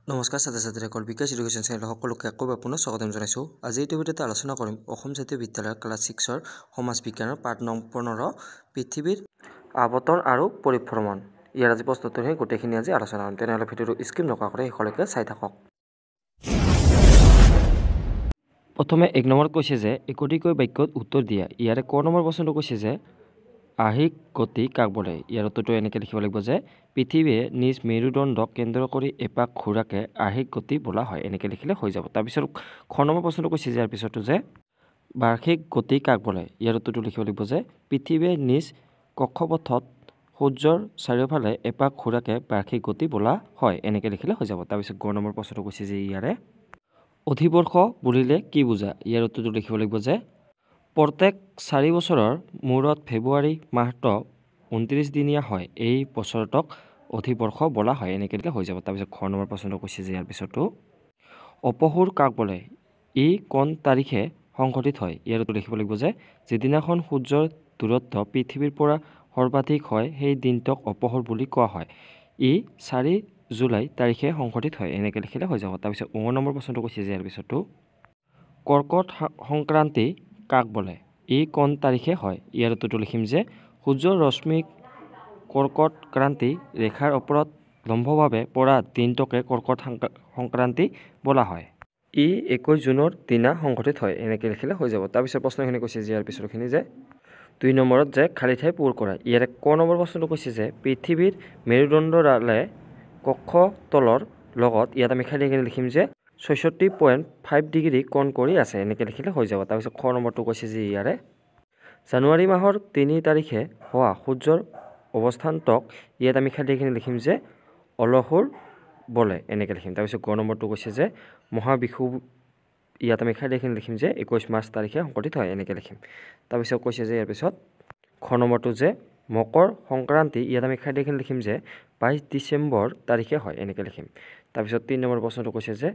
নমস্কাৰ ছাত্ৰ ছাত্ৰীসকল বিকাশ এডুকেশ্যন চেনেলৰ সকলোকে আকৌ পুনৰ স্বাগতম জনাইছোঁ। আজি এই ভিডিঅ'তে আলোচনা কৰিম অসম জাতীয় বিদ্যালয়ৰ ক্লাছ 6ৰ সমাজ বিজ্ঞানৰ পাঠ নং 15 পৃথিৱীৰ আৱৰ্তন আৰু পৰিভ্ৰমণ। ইয়াৰ আজি প্ৰশ্নোত্তৰখিনি গোটেইখিনি আজি আলোচনা কৰিম। তেনেহ'লে ভিডিঅ'টো স্কিপ নকৰাকৈ শেষলৈকে চাই থাকক। প্ৰথমে 1 নম্বৰত কৈছে যে একোটিকৈ বাক্যত উত্তৰ দিয়া। ইয়াৰে ক নম্বৰ প্ৰশ্নটো কৈছে যে আৰ্হিক গতি কাক বোলে। ইয়াৰ উত্তৰটো এনেকৈ লিখিব লাগিব যে পৃথিৱীয়ে নিজ মেৰুদণ্ডক কেন্দ্ৰ কৰি এপাক ঘূৰাকে আৰ্হিক গতি বোলা হয়। এনেকৈ লিখিলে হৈ যাব। তাৰপিছত খ নম্বৰ প্ৰশ্নটো কৈছে যে ইয়াৰ পিছতো যে বাৰ্ষিক গতি কাক বোলে। ইয়াৰ উত্তৰটো লিখিব লাগিব যে পৃথিৱীয়ে নিজ কক্ষপথত সূৰ্যৰ চাৰিওফালে এপাক ঘূৰাকে বাৰ্ষিক গতি বোলা হয়। এনেকৈ লিখিলে হৈ যাব। তাৰপিছত গ নম্বৰ প্ৰশ্নটো কৈছে যে ইয়াৰে অধিবৰ্ষ বুলিলে কি বুজা। ইয়াৰ উত্তৰটো লিখিব লাগিব যে প্ৰত্যেক 4 বছৰৰ মূৰত ফেব্ৰুৱাৰী মাহটো 29 দিনীয়া হয়। এই বছৰটোক অধিবৰ্ষ বোলা হয়। এনেকৈ দিলে হৈ যাব। তাৰপিছত খ নম্বৰ প্ৰশ্নটো কৈছে যে ইয়াৰ পিছতো অপসূৰ কাক বোলে। ই কোন তাৰিখে সংঘটিত হয়। ইয়াৰ উত্তৰ লিখিব লাগিব যে যিদিনাখন সূৰ্যৰ দূৰত্ব পৃথিৱীৰ পৰা সৰ্বাধিক হয় সেই দিনটোক অপসূৰ বুলি কোৱা হয়। ই 4 জুলাই তাৰিখে সংঘটিত হয়। এনেকৈ লিখিলে হৈ যাব। তাৰপিছত 9 নম্বৰ প্ৰশ্নটো কৈছে যে ইয়াৰ পিছতো কৰ্কট সংক্ৰান্তি কাক বোলে। ই কোন তাৰিখে হয়। ইয়াৰ উত্তৰটো লিখিম যে সূৰ্যৰ ৰশ্মিক কৰ্কট ক্ৰান্তি ৰেখাৰ ওপৰত লম্বভাৱে পৰা দিনটোকে কৰ্কট সংক্ৰান্তি বোলা হয়। ই 21 জুনৰ দিনা সংঘটিত হয়। এনেকৈ লিখিলে হৈ যাব। তাৰপিছত প্ৰশ্নখিনি কৈছে যে ইয়াৰ পিছৰখিনি যে 2 নম্বৰত যে খালী ঠাই পূৰ কৰা। ইয়াৰে ক নম্বৰ প্ৰশ্নটো কৈছে যে পৃথিৱীৰ মেৰুদণ্ডডালে কক্ষতলৰ লগত ইয়াত আমি খালী লিখিম যে 66.5 ডিগ্ৰী কোণ কৰি আছে। এনেকৈ লিখিলে হৈ যাব। তাৰপিছত খ নম্বৰটো কৈছে যে ইয়াৰে জানুৱাৰী মাহৰ 3 তাৰিখে হোৱা সূৰ্যৰ অৱস্থানটোক ইয়াত আমি খালী লিখিম যে অলসুৰ বোলে। এনেকৈ লিখিম। তাৰপিছত গ নম্বৰটো কৈছে যে মহাবিষু ইয়াত আমি খালী লিখিম যে 21 মাৰ্চ তাৰিখে সংঘটিত হয়। এনেকৈ লিখিম। তাৰপিছত কৈছে যে ইয়াৰ পিছত খ নম্বৰটো যে মকৰ সংক্ৰান্তি ইয়াত আমি খালী লিখিম যে 22 ডিচেম্বৰ তাৰিখে হয়। এনেকৈ লিখিম। তাৰপিছত 3 নম্বৰ প্ৰশ্নটো কৈছে যে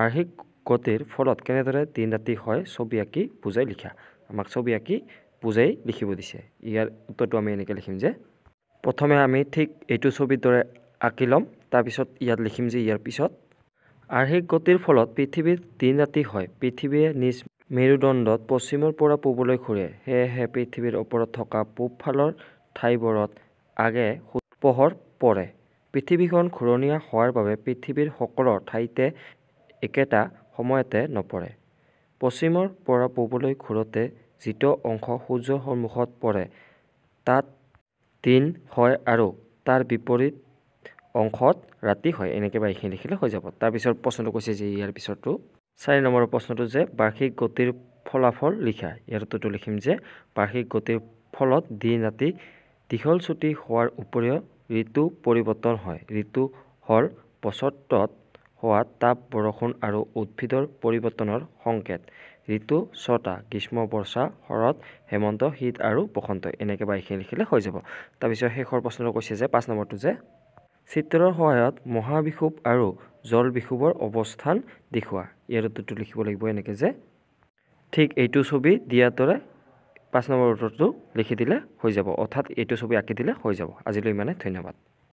আৰ্হিক গতিৰ ফলত কেনেদৰে দিন ৰাতি হয় ছবি আঁকি বুজাই লিখা। আমাক ছবি আঁকি বুজাই লিখিব দিছে। ইয়াৰ উত্তৰটো আমি এনেকৈ লিখিম যে প্ৰথমে আমি ঠিক এইটো ছবিৰ দৰে আঁকি ল'ম। তাৰপিছত ইয়াত লিখিম যে ইয়াৰ পিছত আৰ্হিক গতিৰ ফলত পৃথিৱীৰ দিন ৰাতি হয়। পৃথিৱীয়ে নিজ মেৰুদণ্ডত পশ্চিমৰ পৰা পূবলৈ ঘূৰে। সেয়েহে পৃথিৱীৰ ওপৰত থকা পূব ফালৰ ঠাইবোৰত আগে পোহৰ পৰে। পৃথিৱীখন ঘূৰণীয়া হোৱাৰ বাবে পৃথিৱীৰ সকলো ঠাইতে একেটা সময়তে নপৰে। পশ্চিমৰ পৰা পূবলৈ ঘূৰোতে যিটো অংশ সূৰ্যৰ সন্মুখত পৰে তাত দিন হয় আৰু তাৰ বিপৰীত অংশত ৰাতি হয়। এনেকৈ বা এইখিনি লিখিলে হৈ যাব। তাৰপিছত প্ৰশ্নটো কৈছে যে ইয়াৰ পিছতো 4 নম্বৰৰ প্ৰশ্নটো যে বাৰ্ষিক গতিৰ ফলাফল লিখা। ইয়াৰ উত্তৰটো লিখিম যে বাৰ্ষিক গতিৰ ফলত দিন ৰাতি দীঘল ছুটি হোৱাৰ উপৰিও ঋতু পৰিৱৰ্তন হয়। ঋতু হ'ল বছৰটোত হোৱা তাপ বৰষুণ আৰু উদ্ভিদৰ পৰিৱৰ্তনৰ সংকেত। ঋতু 6টা গ্ৰীষ্ম বৰ্ষা শৰৎ হেমন্ত শীত আৰু বসন্ত। এনেকৈ বা এইখিনি লিখিলে হৈ যাব। তাৰপিছত শেষৰ প্ৰশ্নটো কৈছে যে 5 নম্বৰটো যে চিত্ৰৰ সহায়ত মহাবিষুৱ আৰু জল বিষুৱৰ অৱস্থান দেখুওৱা। ইয়াৰ উত্তৰটো লিখিব লাগিব এনেকৈ যে ঠিক এইটো ছবি দিয়াৰ দৰে 5 নম্বৰ উত্তৰটো লিখি দিলে হৈ যাব। অৰ্থাৎ এইটো ছবি আঁকি দিলে হৈ যাব। আজিলৈ ইমানে। ধন্যবাদ।